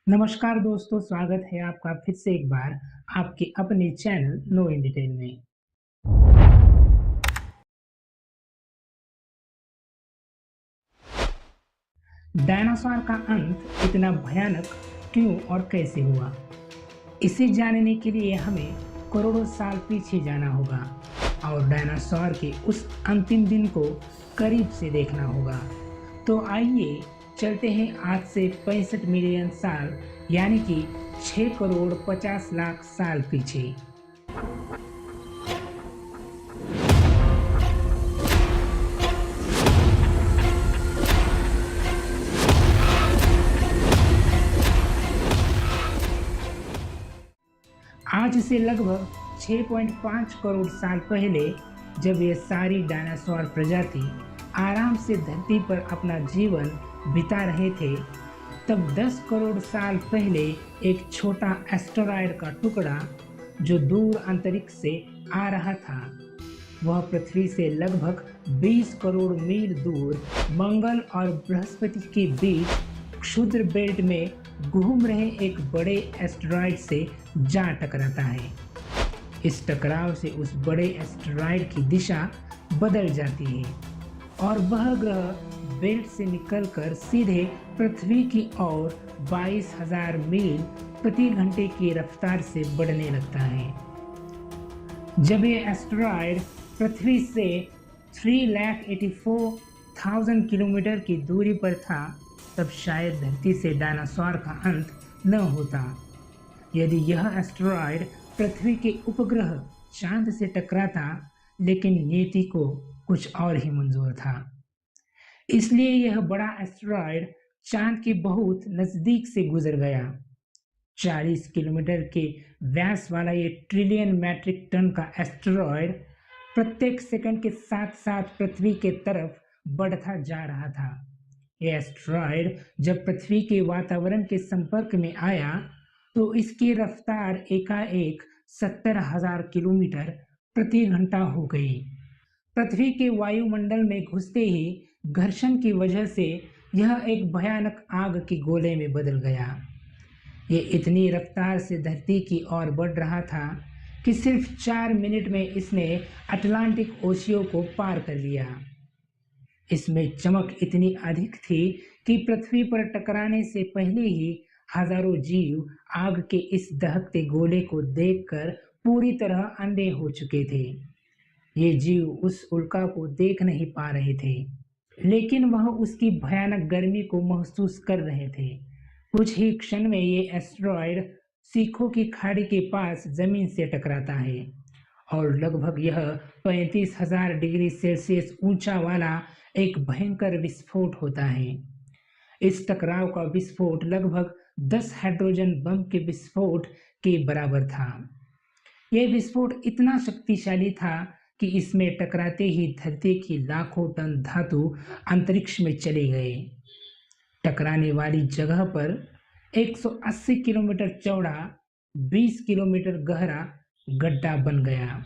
नमस्कार दोस्तों, स्वागत है आपका फिर से एक बार आपके अपने चैनल नो इन डिटेल में। डायनासोर का अंत इतना भयानक क्यों और कैसे हुआ, इसे जानने के लिए हमें करोड़ों साल पीछे जाना होगा और डायनासोर के उस अंतिम दिन को करीब से देखना होगा। तो आइए चलते हैं आज से 65 मिलियन साल यानी कि 6 करोड़ 50 लाख साल पीछे। आज से लगभग 6.5 करोड़ साल पहले जब ये सारी डायनासोर प्रजाति आराम से धरती पर अपना जीवन बिता रहे थे, तब 10 करोड़ साल पहले एक छोटा एस्टेरॉयड का टुकड़ा जो दूर अंतरिक्ष से आ रहा था, वह पृथ्वी से लगभग 20 करोड़ मील दूर मंगल और बृहस्पति के बीच क्षुद्र बेल्ट में घूम रहे एक बड़े एस्टेरॉयड से जा टकराता है। इस टकराव से उस बड़े एस्टेरॉयड की दिशा बदल जाती है और वह ग्रह बेल्ट से निकलकर सीधे पृथ्वी की ओर 22,000 मील प्रति घंटे की रफ्तार से बढ़ने लगता है। जब ये एस्टेरॉयड पृथ्वी से 3,84,000 किलोमीटर की दूरी पर था, तब शायद धरती से डायनासोर का अंत न होता। यदि यह एस्टेरॉयड पृथ्वी के उपग्रह चांद से टकराता, लेकिन नियति को कुछ और ही मंजूर था। इसलिए यह बड़ा एस्टेरॉयड चांद के बहुत नजदीक से गुजर गया। 40 किलोमीटर के व्यास वाला ये ट्रिलियन मैट्रिक टन का एस्टेरॉयड प्रत्येक सेकंड के साथ साथ पृथ्वी के तरफ बढ़ता जा रहा था। यह एस्टेरॉयड जब पृथ्वी के वातावरण के संपर्क में आया तो इसकी रफ्तार एकाएक 70,000 किलोमीटर प्रति घंटा हो गई। पृथ्वी के वायुमंडल में घुसते ही घर्षण की वजह से यह एक भयानक आग के गोले में बदल गया। ये इतनी रफ्तार से धरती की ओर बढ़ रहा था कि सिर्फ 4 मिनट में इसने अटलांटिक ओशियन को पार कर लिया। इसमें चमक इतनी अधिक थी कि पृथ्वी पर टकराने से पहले ही हजारों जीव आग के इस दहकते गोले को देखकर पूरी तरह अंधे हो चुके थे। ये जीव उस उल्का को देख नहीं पा रहे थे, लेकिन वह उसकी भयानक गर्मी को महसूस कर रहे थे। कुछ ही क्षण में ये एस्टेरॉयड सीखों की खाड़ी के पास जमीन से टकराता है और लगभग यह 35,000 डिग्री सेल्सियस ऊंचा वाला एक भयंकर विस्फोट होता है। इस टकराव का विस्फोट लगभग 10 हाइड्रोजन बम के विस्फोट के बराबर था। यह विस्फोट इतना शक्तिशाली था कि इसमें टकराते ही धरती की लाखों टन धातु अंतरिक्ष में चले गए। टकराने वाली जगह पर 180 किलोमीटर चौड़ा 20 किलोमीटर गहरा गड्ढा बन गया।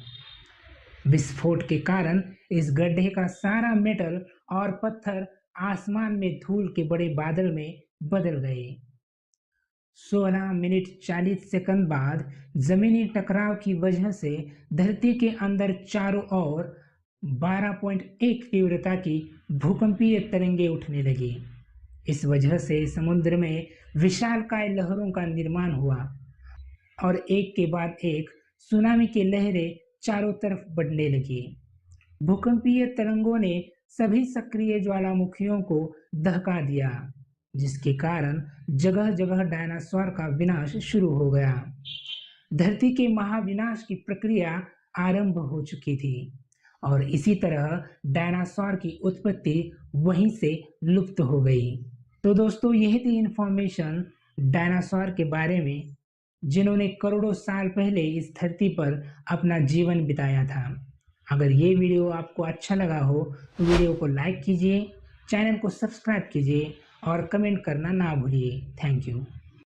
विस्फोट के कारण इस गड्ढे का सारा मेटल और पत्थर आसमान में धूल के बड़े बादल में बदल गए। 16 मिनट 40 सेकंड बाद जमीनी टकराव की वजह से धरती के अंदर चारों ओर 12.1 तीव्रता की भूकंपीय तरंगे उठने लगी। इस वजह से समुद्र में विशालकाय लहरों का निर्माण हुआ और एक के बाद एक सुनामी की लहरें चारों तरफ बढ़ने लगी। भूकंपीय तरंगों ने सभी सक्रिय ज्वालामुखियों को दहका दिया, जिसके कारण जगह जगह डायनासोर का विनाश शुरू हो गया। धरती के महाविनाश की प्रक्रिया आरंभ हो चुकी थी और इसी तरह डायनासोर की उत्पत्ति वहीं से लुप्त हो गई। तो दोस्तों, यही थी इंफॉर्मेशन डायनासोर के बारे में, जिन्होंने करोड़ों साल पहले इस धरती पर अपना जीवन बिताया था। अगर ये वीडियो आपको अच्छा लगा हो तो वीडियो को लाइक कीजिए, चैनल को सब्सक्राइब कीजिए और कमेंट करना ना भूलिए। Thank you.